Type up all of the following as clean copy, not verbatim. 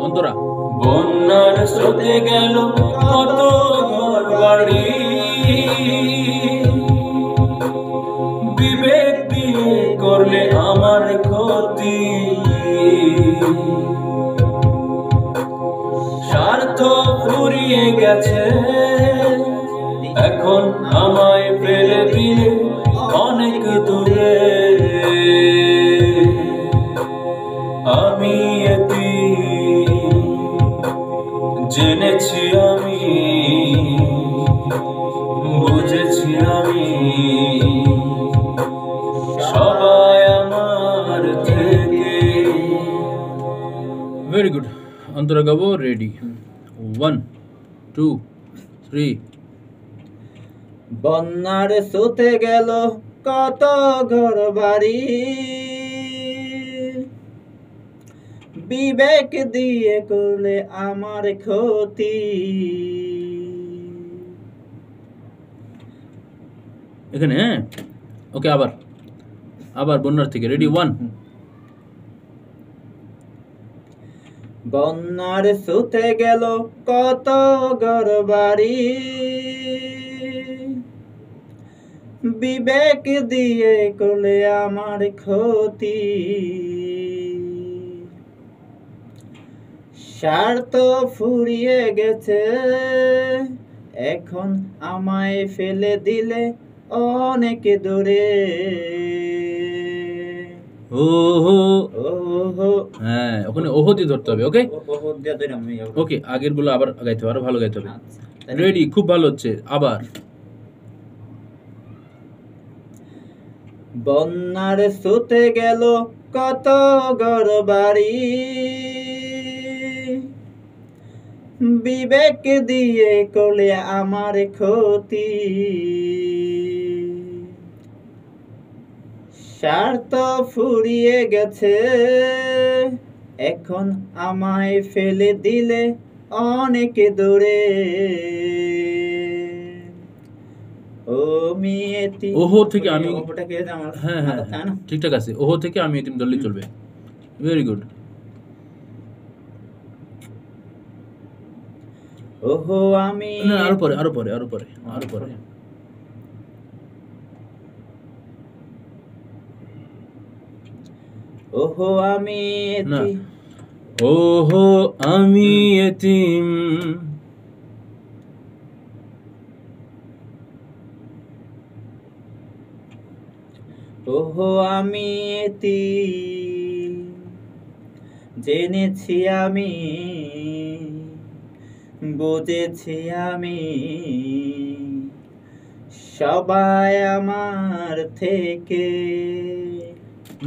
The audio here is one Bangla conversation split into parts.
অন্তরা বন্যার স্রোতে গেল কত ঘর বাড়ি, বিবেক দিয়ে করলে আমার ক্ষতি, স্বার্থ ফুরিয়ে গেছে এখন আমায় ফেলে দিলে অনেক দূরে, আমি জেনেছি আমি, বুঝেছি আমি, সবাই আমার থেকে। Very good. অন্তরা গাবো, রেডি, 1 2 3। বন্যার স্রোতে গেল কত ঘর বাড়ি, বিবেক দিয়ে করলে আমার ক্ষতি। এখানে হ্যাঁ, ওকে, আবার আবার বন্যার থেকে, রেডি, 1। বন্যার স্রোতে গেল কত ঘর বাড়ি, বিবেক দিয়ে করলে আমার ক্ষতি, স্বার্থ ফুরিয়ে গেছে এখন আমায় ফেলে দিলে অনেক দূরে। ওহো ওহো, হ্যাঁ, ওখানে ওহো দিয়ে ধরতে হবে। ওকে ওহো দিয়ে দিলাম আমি। ওকে, আগের গুলো আবার গাইতে হবে, আরো ভালো গাইতে হবে। রেডি, খুব ভালো হচ্ছে। আবার বন্যার স্রোতে গেল কত ঘর বাড়ি, বিবেক দিয়ে করলে আমার ক্ষতি, স্বার্থ ফুরিয়ে গেছে এখন আমায় ফেলে দিলে অনেক দূরে। ও মিয়েতি, ওহো থেকে আমি, ওটাকে আমার হ্যাঁ হ্যাঁ ঠিকঠাক আছে, ওহো থেকে আমি এতিম ধরলেই চলবে। Very good. ওহো আমি, না, আরো পরে, আরো পরে, আরো পরে, আরো পরে। ওহো আমি না, ওহো আমি এতিম, ওহো আমি এতিম, জেনেছি আমি, বুঝেছি আমি, সবাই আমার থেকে।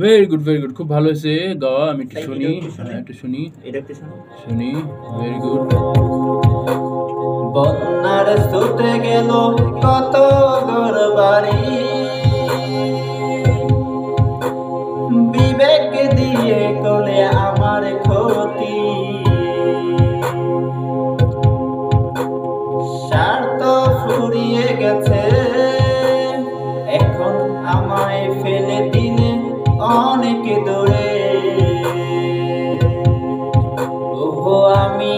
ভেরি গুড, ভেরি গুড, খুব ভালো হয়েছে গাওয়া। আমি একটু শুনি, একটু শুনি, এটা একটু শুনো, শুনি। Very good. বন্যার স্রোতে গেল কত ঘর বাড়ি, বিবেক দিয়ে করলে আমার ক্ষতি, স্বার্থ ফুরিয়ে গেছে এখন আমায় ফেলে দিলে অনেক দূরে। ওহো আমি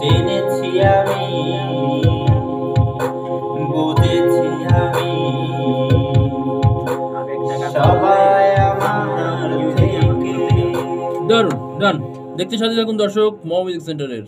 জেনেছি আমি, বুঝেছি আমি, সবাই আমার থেকে। দারুন, ডান। দেখতে সাথে থাকুন দর্শক, মৌ মিউজিক সেন্টারের।